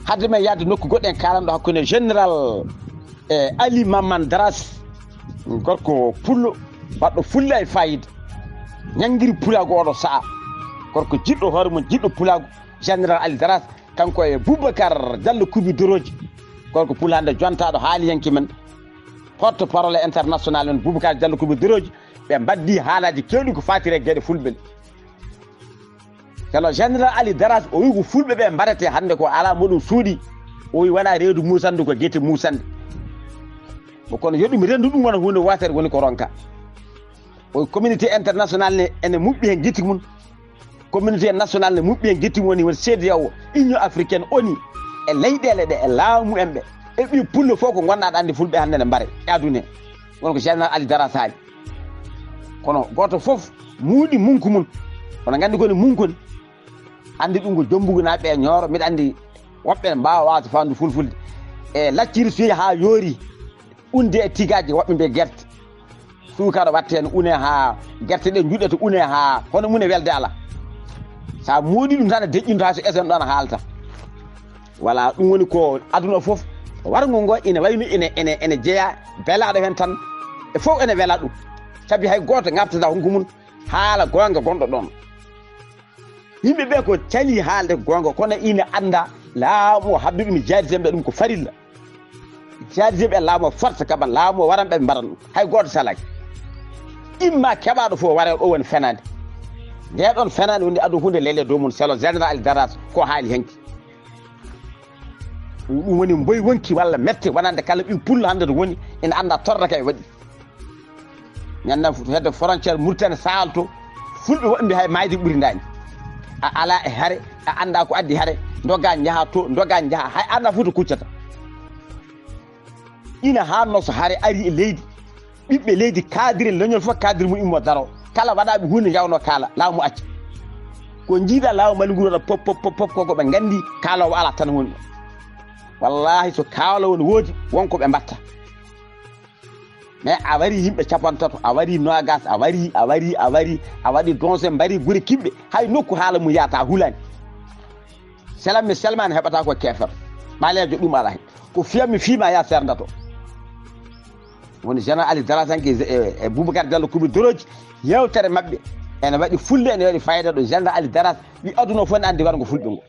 hadde men yaade nokku goɗɗen kalanɗo hakkunde général Ali Mamman Daras gorko pullo baɗɗo fulla e fayida ñangiri pulaagu oɗo sa'a gorko jiɗɗo hoore mum jiɗɗo pulaagu général Ali Daras kanko e Boubacar Diallo Kubi Doroji gorko pul hande jontaɗo haaliyanki men porte parole international men Boubacar Diallo Kubi Doroji ɓe mbaddi haalaji kewɗi ko fatire gueɗe fulɓe kala général Ali Daras o wi ko fulɓe ɓe mbarete hande ko ala moɗum suuɗi o wi wona reedu musande ko guete musande o kono yoɗumi rendu ɗum wona hunde watere woni ko ronka o communauté international ne ene muɓɓi hen guiti mum communauté national ne muɓɓi hen guiti mum woni CEDEAO union africaine oni e leyɗele ɗe e laamu en ɓe e ɓi pullo fof ko gonɗaɗo andi fulɓe hande ne mbare e aduna he woni ko général Ali Daras haali kono goto fof muuɗi munku mum ono gandi koni munkoni andi ɗum ko jombugo naɓe e ñooro mbiɗa andi woɓɓe mbawa wawde fandu fulfulde e lacciri so yeehi ha yoori unde e tigaji woɓɓe mbiye guerte suukara watte hen une ha guerte ɗe juɗete une ha hono mune welde ala sa muuɗi ɗum tan a deƴƴinto ha so esen ɗon haalta voilà ɗum woni ko aduna foof wargo ngo ine wayno ene jeeya belaɗo hen tan e fof ene wela ɗum saabi hay goto gabtata honko mum haala gonga gonɗo ɗon yimɓe ɓe ko cali haalde gonga kono ine anda laamu habbi ɗum jaaditemɓe ɗum ko farilla jaaditemɓe laamu force kaɓan laamu waran ɓe mbaran ɗum hay goto salaki imma keɓaɗo fof ware ɗo woni fenade nde ɗon fenade woni adu hunde lele dow mum selo général Ali Daras ko haali henki ɗum woni mboy wonki walla mette wonande kala ɓi pullo hande to woni ene anda tordaka e waɗi ñanda hedde frontiére Mauritanie Sahel to fulɓe woɓɓe mbi hay mayde ɓuuri dani a ala e haare a anda ko addi haare doga jaaha to doga jaaha hay anda fof to kuccata ina hanno so haare ari e leydi ɓiɓɓe leydi kadiri leñol fof kadiri mum immo daro kala waɗaɓe hunde jawno kaala laamu acca ko jiiɗa laamu mali ngu waɗa pop pop pop koko ɓe gandi kaalowo ala tan woni wallahi so kaalowo ne woodi wonko ɓe mbatta mais a wari yimɓe capantato a wari nogas a waɗi donse mbari guri kimɓe hay nokku haala mum yata hulani selam mi selmani heɓata ko kefer ɓalejo ɗum ala hen ko fiyammi fiima ya serdato woni général Ali Daras e Boubacar Diallo Kubi Doroji yewtere mabɓe ene waɗi fulde ene waɗi fayida ɗo général Ali Daras ɓi aduna fof ne andi waɗgo fulɓe ngo